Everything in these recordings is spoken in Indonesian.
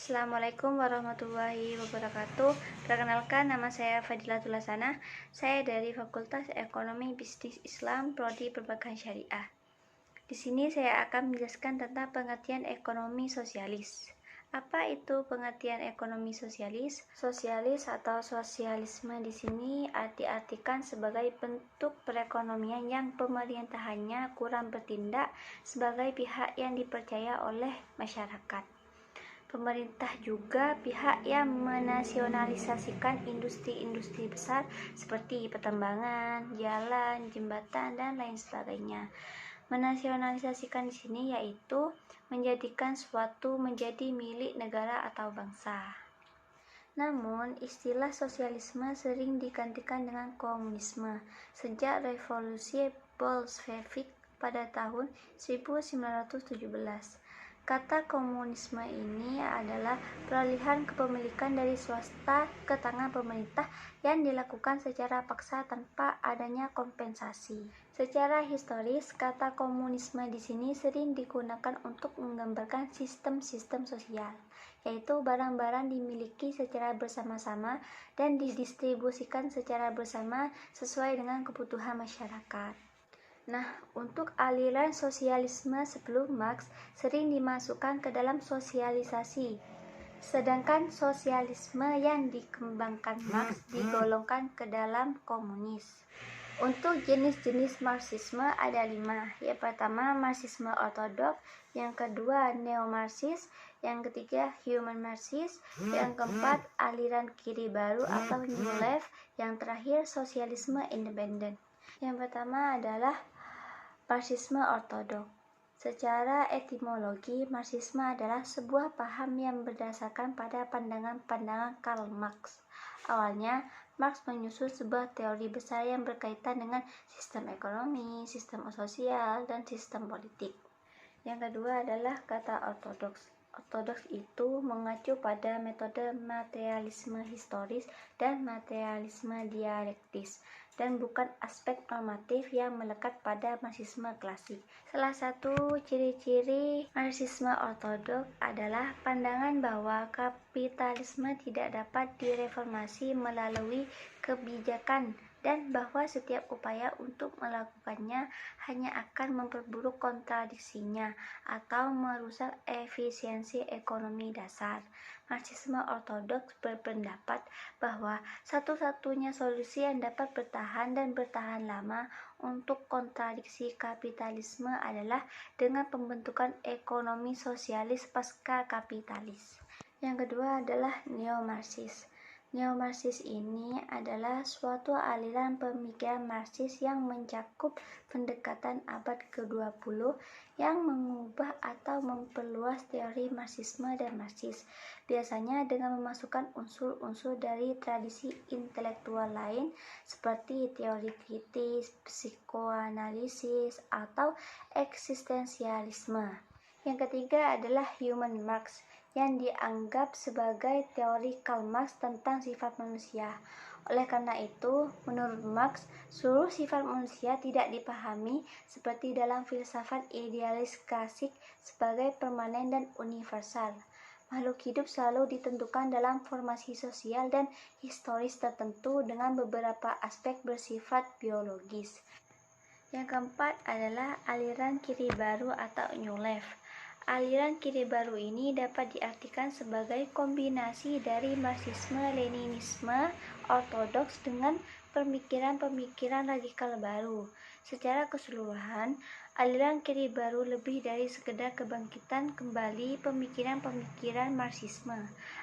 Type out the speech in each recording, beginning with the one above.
Assalamualaikum warahmatullahi wabarakatuh. Perkenalkan, nama saya Fadilatul Hasanah. Saya dari Fakultas Ekonomi Bisnis Islam, Prodi Perbankan Syariah. Di sini saya akan menjelaskan tentang pengertian ekonomi sosialis. Apa itu pengertian ekonomi sosialis? Sosialis atau sosialisme di sini diartikan sebagai bentuk perekonomian yang pemerintahannya kurang bertindak sebagai pihak yang dipercaya oleh masyarakat. Pemerintah juga pihak yang menasionalisasikan industri-industri besar seperti pertambangan, jalan, jembatan, dan lain sebagainya. Menasionalisasikan di sini yaitu menjadikan suatu menjadi milik negara atau bangsa. Namun, istilah sosialisme sering digantikan dengan komunisme sejak revolusi Bolshevik pada tahun 1917. Kata komunisme ini adalah peralihan kepemilikan dari swasta ke tangan pemerintah yang dilakukan secara paksa tanpa adanya kompensasi. Secara historis, kata komunisme di sini sering digunakan untuk menggambarkan sistem-sistem sosial, yaitu barang-barang dimiliki secara bersama-sama dan didistribusikan secara bersama sesuai dengan kebutuhan masyarakat. Nah, untuk aliran sosialisme sebelum Marx sering dimasukkan ke dalam sosialisasi, sedangkan sosialisme yang dikembangkan Marx digolongkan ke dalam komunis. Untuk jenis-jenis Marxisme ada 5. Yang pertama, Marxisme ortodoks, yang kedua, neo-Marxis, yang ketiga, human Marxis, yang keempat, aliran kiri baru atau New Left, yang terakhir, sosialisme independen. Yang pertama adalah Marxisme ortodoks. Secara etimologi, Marxisme adalah sebuah paham yang berdasarkan pada pandangan-pandangan Karl Marx. Awalnya, Marx menyusun sebuah teori besar yang berkaitan dengan sistem ekonomi, sistem sosial, dan sistem politik. Yang kedua adalah kata ortodoks. Ortodoks itu mengacu pada metode materialisme historis dan materialisme dialektis, dan bukan aspek normatif yang melekat pada Marxisme klasik. Salah satu ciri-ciri Marxisme ortodoks adalah pandangan bahwa kapitalisme tidak dapat direformasi melalui kebijakan dan bahwa setiap upaya untuk melakukannya hanya akan memperburuk kontradiksinya atau merusak efisiensi ekonomi dasar. Marxisme ortodoks berpendapat bahwa satu-satunya solusi yang dapat bertahan dan bertahan lama untuk kontradiksi kapitalisme adalah dengan pembentukan ekonomi sosialis pasca kapitalis. Yang kedua adalah neo-Marxis. Neo-Marxis ini adalah suatu aliran pemikiran Marxis yang mencakup pendekatan abad ke-20 yang mengubah atau memperluas teori Marxisme dan Marxis, biasanya dengan memasukkan unsur-unsur dari tradisi intelektual lain seperti teori kritis, psikoanalisis, atau eksistensialisme. Yang ketiga adalah human Marx, yang dianggap sebagai teori Karl Marx tentang sifat manusia. Oleh karena itu, menurut Marx, seluruh sifat manusia tidak dipahami seperti dalam filsafat idealis klasik sebagai permanen dan universal. Makhluk hidup selalu ditentukan dalam formasi sosial dan historis tertentu dengan beberapa aspek bersifat biologis. Yang keempat adalah aliran kiri baru atau New Left. Aliran kiri baru ini dapat diartikan sebagai kombinasi dari Marxisme-Leninisme ortodoks dengan pemikiran-pemikiran radikal baru. Secara keseluruhan, aliran kiri baru lebih dari sekedar kebangkitan kembali pemikiran-pemikiran Marxisme.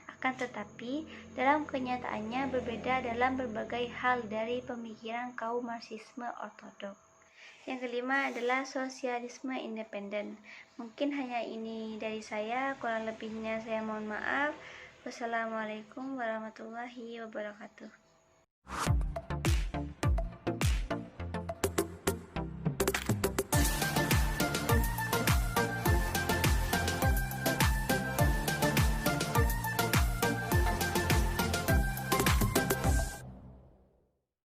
Akan tetapi, dalam kenyataannya berbeda dalam berbagai hal dari pemikiran kaum Marxisme ortodoks. Yang kelima adalah sosialisme independen. Mungkin hanya ini dari saya, kurang lebihnya saya mohon maaf. Wassalamualaikum warahmatullahi wabarakatuh.